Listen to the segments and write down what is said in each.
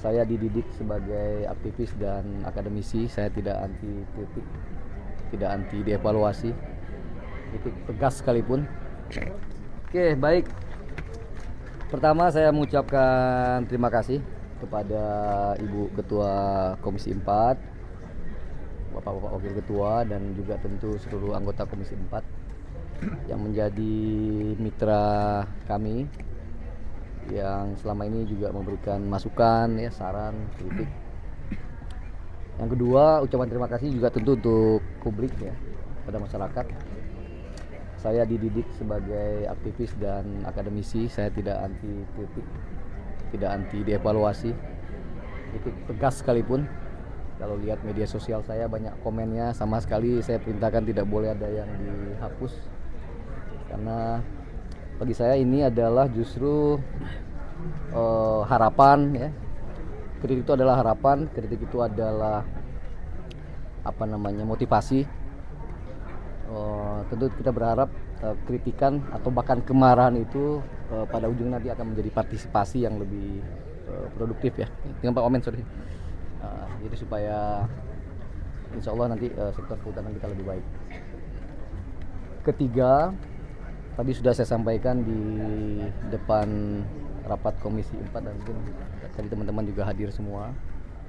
Saya dididik sebagai aktivis dan akademisi. Saya tidak anti kritik, tidak anti dievaluasi, kritik tegas sekalipun. Oke, baik. Pertama saya mengucapkan terima kasih kepada Ibu Ketua Komisi 4, Bapak-Bapak Wakil Ketua, dan juga tentu seluruh anggota Komisi 4 yang menjadi mitra kami, yang selama ini juga memberikan masukan, ya, saran, kritik. Yang kedua, ucapan terima kasih juga tentu untuk publik, ya, pada masyarakat. Saya dididik sebagai aktivis dan akademisi. Saya tidak anti kritik, tidak anti dievaluasi, kritik tegas sekalipun. Kalau lihat media sosial saya banyak komennya, sama sekali saya perintahkan tidak boleh ada yang dihapus, karena bagi saya ini adalah justru harapan, ya. Kritik itu adalah harapan, kritik itu adalah motivasi. Tentu kita berharap kritikan atau bahkan kemarahan itu pada ujungnya nanti akan menjadi partisipasi yang lebih produktif, ya. Dengan Pak Wamen, sorry. Jadi supaya insya Allah nanti sektor kehutanan kita lebih baik. Ketiga, tadi sudah saya sampaikan di depan rapat Komisi 4 dan mungkin tadi teman-teman juga hadir semua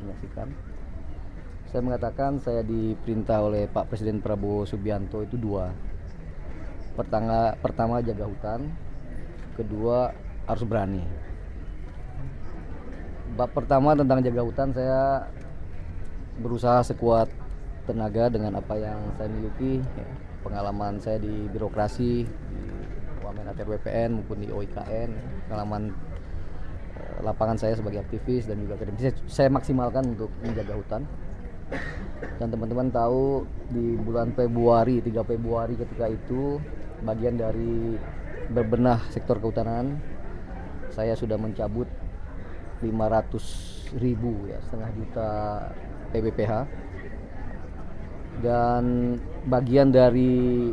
menyaksikan. Saya mengatakan saya diperintah oleh Pak Presiden Prabowo Subianto itu dua. Pertama jaga hutan, kedua harus berani. Bab pertama tentang jaga hutan, saya berusaha sekuat tenaga dengan apa yang saya miliki, ya. Pengalaman saya di birokrasi, di Wamen ATR WPN maupun di OIKN, pengalaman lapangan saya sebagai aktivis dan juga akademisi, saya maksimalkan untuk menjaga hutan. Dan teman-teman tahu di bulan Februari, 3 Februari ketika itu bagian dari berbenah sektor kehutanan, saya sudah mencabut 500.000, ya, setengah juta PBPH. Dan bagian dari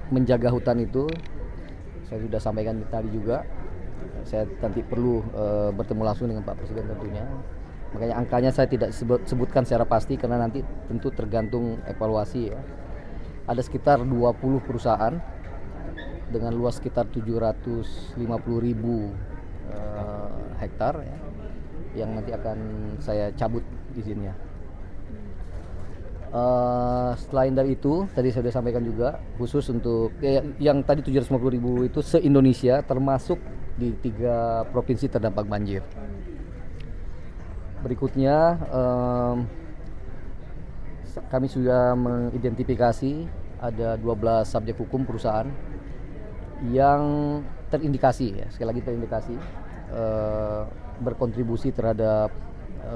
menjaga hutan itu saya sudah sampaikan tadi juga, saya nanti perlu bertemu langsung dengan Pak Presiden tentunya. Makanya angkanya saya tidak sebutkan secara pasti karena nanti tentu tergantung evaluasi, ya. Ada sekitar 20 perusahaan dengan luas sekitar 750.000 hektar, ya, yang nanti akan saya cabut izinnya. Selain dari itu, tadi saya sudah sampaikan juga khusus untuk yang tadi 750.000 itu se-Indonesia, termasuk di 3 provinsi terdampak banjir. Berikutnya kami sudah mengidentifikasi ada 12 subjek hukum perusahaan yang terindikasi, ya, sekali lagi terindikasi berkontribusi terhadap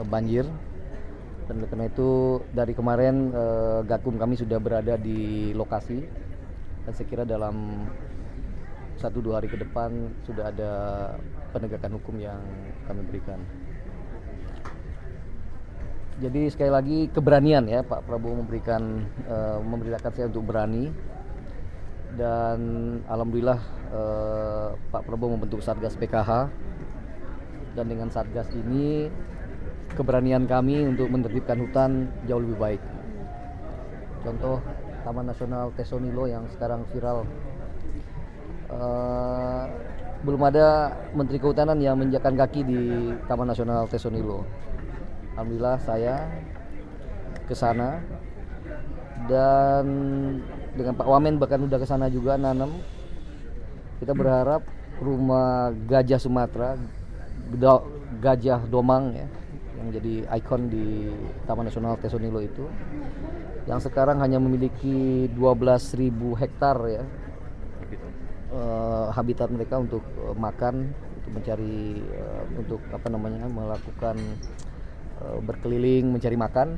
banjir. Dan karena itu dari kemarin Gakum kami sudah berada di lokasi, dan saya kira dalam 1-2 hari ke depan sudah ada penegakan hukum yang kami berikan. Jadi sekali lagi keberanian, ya, Pak Prabowo memerintahkan saya untuk berani, dan alhamdulillah Pak Prabowo membentuk Satgas PKH, dan dengan Satgas ini keberanian kami untuk menertibkan hutan jauh lebih baik. Contoh Taman Nasional Tesonilo yang sekarang viral, belum ada Menteri Kehutanan yang menginjakkan kaki di Taman Nasional Tesonilo. Alhamdulillah saya ke sana, dan dengan Pak Wamen bahkan udah ke sana juga nanam. Kita berharap rumah gajah Sumatera, gajah domang, ya, yang jadi ikon di Taman Nasional Tesonilo itu, yang sekarang hanya memiliki 12.000 hektar, ya, habitat mereka untuk makan, untuk mencari, untuk melakukan berkeliling mencari makan.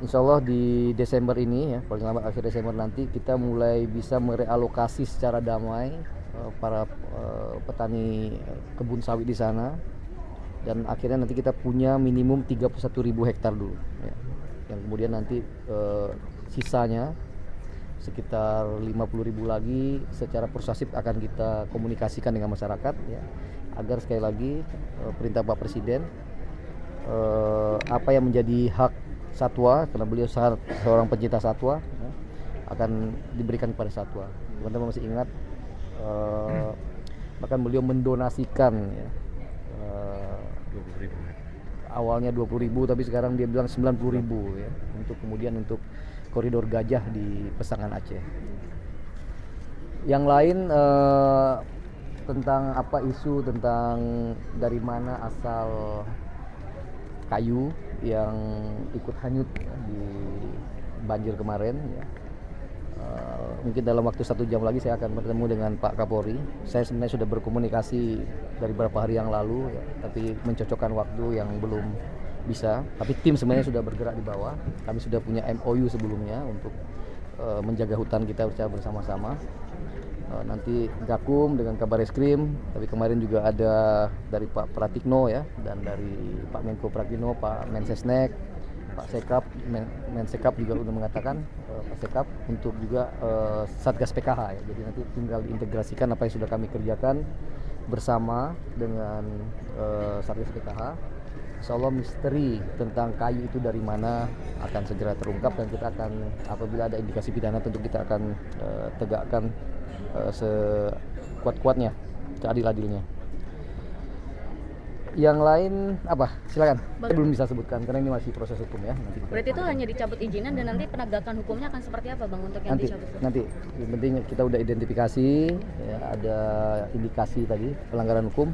Insya Allah di Desember ini, ya, paling lambat akhir Desember nanti kita mulai bisa merealokasi secara damai para petani kebun sawit di sana, dan akhirnya nanti kita punya minimum 31.000 hektar dulu, ya. Yang kemudian nanti sisanya sekitar 50.000 lagi secara persuasif akan kita komunikasikan dengan masyarakat, ya. agar sekali lagi perintah Pak Presiden apa yang menjadi hak satwa, karena beliau seorang pencinta satwa ya, akan diberikan kepada satwa. Teman-teman masih ingat bahkan beliau mendonasikan ya, awalnya 20.000 tapi sekarang dia bilang 90.000 ya, untuk kemudian untuk koridor gajah di Pesangan Aceh. Yang lain tentang apa isu tentang dari mana asal kayu yang ikut hanyut ya, di banjir kemarin ya. Mungkin dalam waktu 1 jam lagi saya akan bertemu dengan Pak Kapolri. Saya sebenarnya sudah berkomunikasi dari beberapa hari yang lalu ya, tapi mencocokkan waktu yang belum bisa. Tapi tim sebenarnya sudah bergerak di bawah. Kami sudah punya MOU sebelumnya untuk menjaga hutan kita bersama-sama. Nanti Gakum dengan Kabar Eskrim, tapi kemarin juga ada dari Pak Pratikno ya, dan dari Pak Menko Pratikno, Pak Mensesnek, Pak Sekap, Mensekap juga sudah mengatakan Pak Sekap untuk juga Satgas PKH ya. Jadi nanti tinggal diintegrasikan apa yang sudah kami kerjakan bersama dengan Satgas PKH. Insya Allah misteri tentang kayu itu dari mana akan segera terungkap, dan kita akan, apabila ada indikasi pidana, tentu kita akan tegakkan sekuat-kuatnya, seadil-adilnya. Yang lain apa? Silakan. Saya belum bisa sebutkan karena ini masih proses hukum ya. Berarti itu hanya dicabut izinan dan nanti penegakan hukumnya akan seperti apa Bang untuk yang dicabut? Nanti yang penting kita udah identifikasi ya, ada indikasi tadi pelanggaran hukum.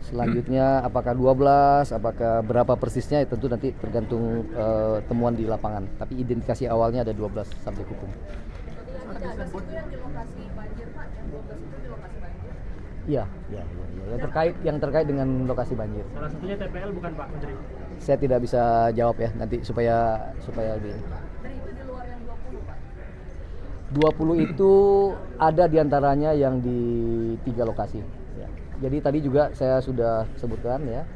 Selanjutnya apakah 12, apakah berapa persisnya ya tentu nanti tergantung temuan di lapangan. Tapi identifikasi awalnya ada 12 subjek hukum. Iya. Yang terkait dengan lokasi banjir. Salah satunya TPL bukan Pak Menteri? Saya tidak bisa jawab ya, nanti supaya lebih. Dan itu di luar yang 20 Pak? 20 itu ada diantaranya yang di 3 lokasi. Ya. Jadi tadi juga saya sudah sebutkan ya.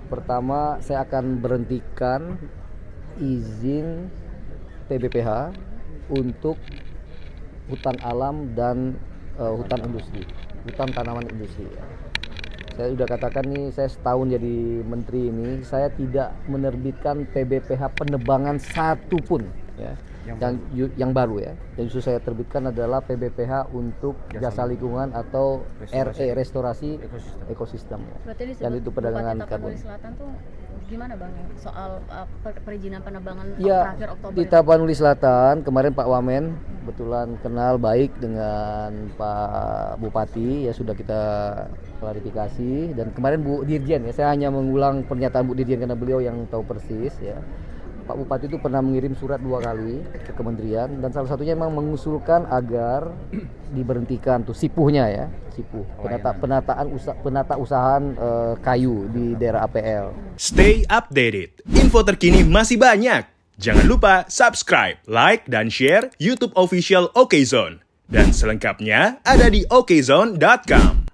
Pertama, saya akan berhentikan izin PBPH untuk hutan alam dan hutan industri, hutan tanaman industri. Ya. Saya sudah katakan nih, saya setahun jadi menteri ini, saya tidak menerbitkan PBPH penebangan satupun ya, yang baru ya. Dan justru saya terbitkan adalah PBPH untuk jasa lingkungan atau restorasi ekosistem. Berarti di dan itu perdagangan karbon. Selatan tuh gimana Bang soal perizinan penebangan Ya, terakhir Oktober? di Tapanuli Selatan kemarin Pak Wamen kebetulan kenal baik dengan Pak Bupati ya, sudah kita klarifikasi, dan kemarin Bu Dirjen ya, saya hanya mengulang pernyataan Bu Dirjen karena beliau yang tahu persis ya. Pak Bupati itu pernah mengirim surat 2 kali ke kementerian, dan salah satunya memang mengusulkan agar diberhentikan tuh sipuhnya ya, sipuh penata usahaan kayu di daerah APL. Stay updated, info terkini masih banyak. Jangan lupa subscribe, like, dan share YouTube official OKZone. Dan selengkapnya ada di okezone.com.